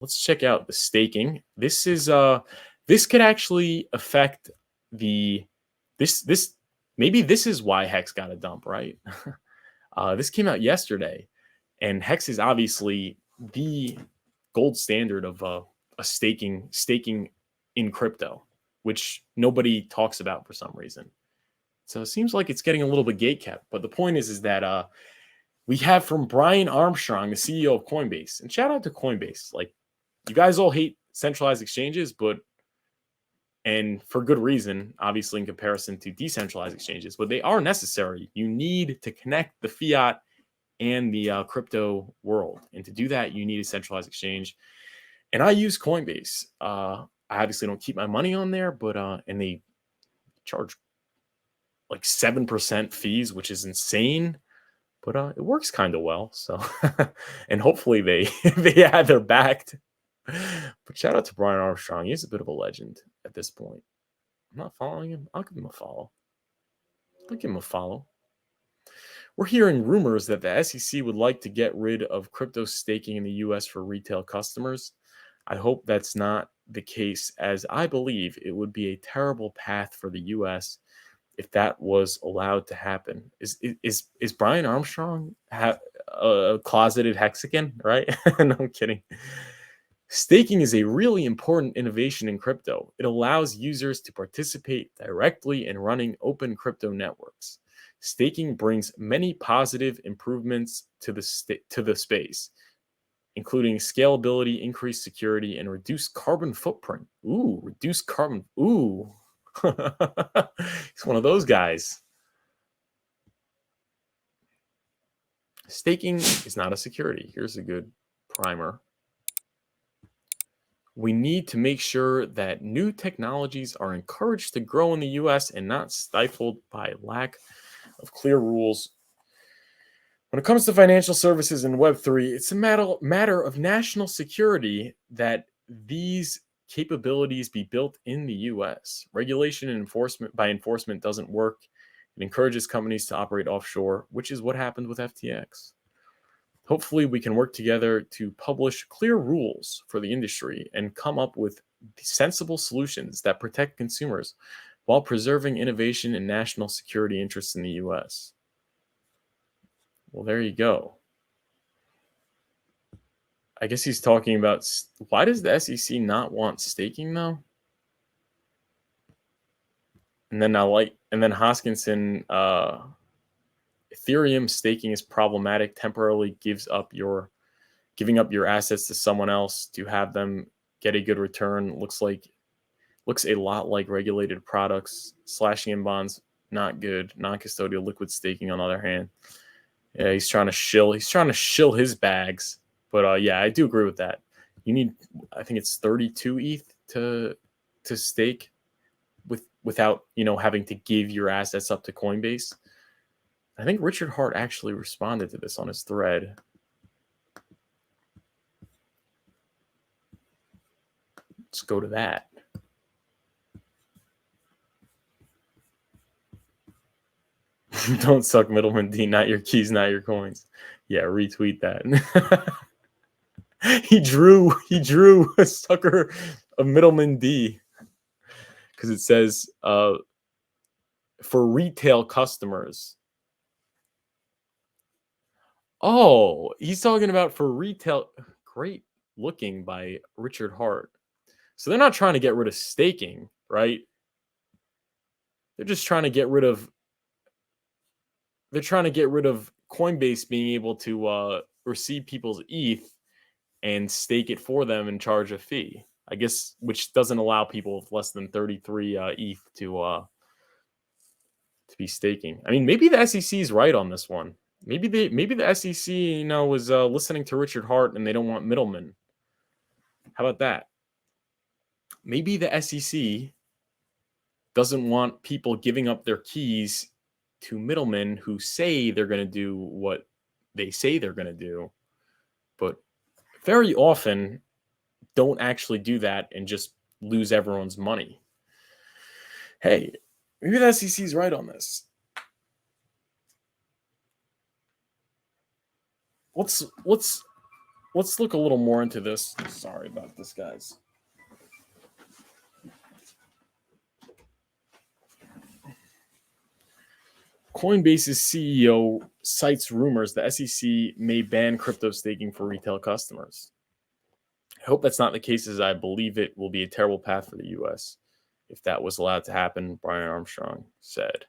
let's check out the staking. This could actually affect the this maybe this is why Hex got a dump, right? This came out yesterday, and Hex is obviously the gold standard of a staking in crypto, which nobody talks about for some reason. So it seems like it's getting a little bit gatekept. But the point is that we have from Brian Armstrong, the CEO of Coinbase, and shout out to Coinbase. Like, you guys all hate centralized exchanges, and for good reason, obviously, in comparison to decentralized exchanges, but they are necessary. You need to connect the fiat and the crypto world. And to do that, you need a centralized exchange. And I use Coinbase. I obviously don't keep my money on there, but and they charge like 7% fees, which is insane. But it works kind of well. So, and hopefully they're backed. But shout out to Brian Armstrong. He's a bit of a legend at this point. I'm not following him. I'll give him a follow. We're hearing rumors that the SEC would like to get rid of crypto staking in the US for retail customers. I hope that's not the case, as I believe it would be a terrible path for the US if that was allowed to happen. Is Brian Armstrong a closeted Hexican, right? No, I'm kidding. Staking is a really important innovation in crypto. It allows users to participate directly in running open crypto networks. Staking brings many positive improvements to the space, including scalability, increased security, and reduced carbon footprint. Ooh, reduced carbon. Ooh. He's one of those guys. Staking is not a security. Here's a good primer. We need to make sure that new technologies are encouraged to grow in the US and not stifled by lack of clear rules. When it comes to financial services and Web3, it's a matter of national security that these capabilities be built in the US. Regulation and enforcement doesn't work. It encourages companies to operate offshore, which is what happened with FTX. Hopefully, we can work together to publish clear rules for the industry and come up with sensible solutions that protect consumers while preserving innovation and national security interests in the US. Well, there you go. I guess he's talking about why does the SEC not want staking though? And then Hoskinson, Ethereum staking is problematic. Temporarily giving up your assets to someone else to have them get a good return. Looks a lot like regulated products. Slashing in bonds, not good. Non-custodial liquid staking, on the other hand, yeah, he's trying to shill his bags. But yeah, I do agree with that. You need, I think it's 32 ETH to stake without having to give your assets up to Coinbase. I think Richard Hart actually responded to this on his thread. Let's go to that. Don't suck, middleman D. Not your keys, not your coins. Yeah, retweet that. he drew a sucker of middleman D because it says for retail customers. Oh, he's talking about for retail. Great looking by Richard Hart. So they're not trying to get rid of staking, right? They're just trying to get rid of Coinbase being able to receive people's ETH and stake it for them and charge a fee. I guess, which doesn't allow people with less than 33 ETH to be staking. I mean, maybe the SEC is right on this one. Maybe the SEC, was listening to Richard Hart and they don't want middlemen. How about that? Maybe the SEC doesn't want people giving up their keys to middlemen who say they're going to do what they say they're going to do, but very often don't actually do that and just lose everyone's money. Hey, maybe the SEC is right on this. Let's let's look a little more into this. Sorry about this, guys. Coinbase's CEO cites rumors the SEC may ban crypto staking for retail customers. I hope that's not the case, as I believe it will be a terrible path for the US if that was allowed to happen, Brian Armstrong said.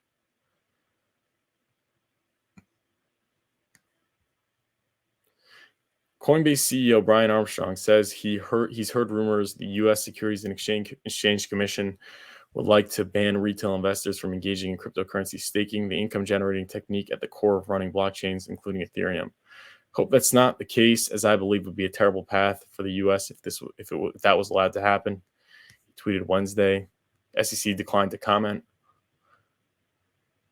Coinbase CEO Brian Armstrong says he's heard rumors the U.S. Securities and Exchange Commission would like to ban retail investors from engaging in cryptocurrency staking, the income-generating technique at the core of running blockchains, including Ethereum. Hope that's not the case, as I believe would be a terrible path for the U.S. if that was allowed to happen. He tweeted Wednesday. SEC declined to comment.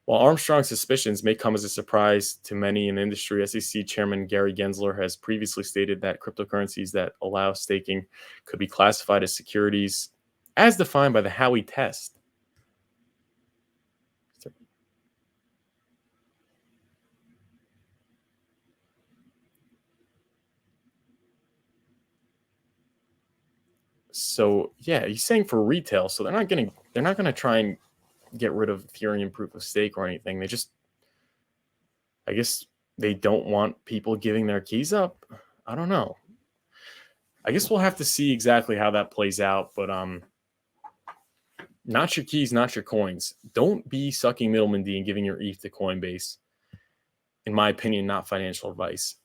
While Armstrong's suspicions may come as a surprise to many in the industry, SEC Chairman Gary Gensler has previously stated that cryptocurrencies that allow staking could be classified as securities as defined by the Howey test. So yeah, he's saying for retail, so they're not gonna try and get rid of Ethereum proof of stake or anything. I guess they don't want people giving their keys up. I don't know. I guess we'll have to see exactly how that plays out, but not your keys, not your coins. Don't be sucking middleman D and giving your ETH to Coinbase. In my opinion, not financial advice.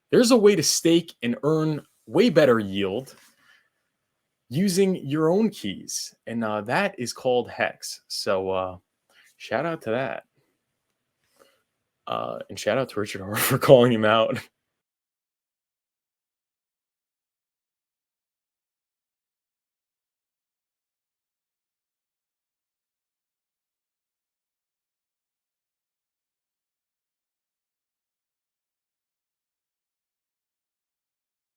There's a way to stake and earn way better yield using your own keys, and that is called HEX. So shout out to that. And shout out to Richard Horr for calling him out.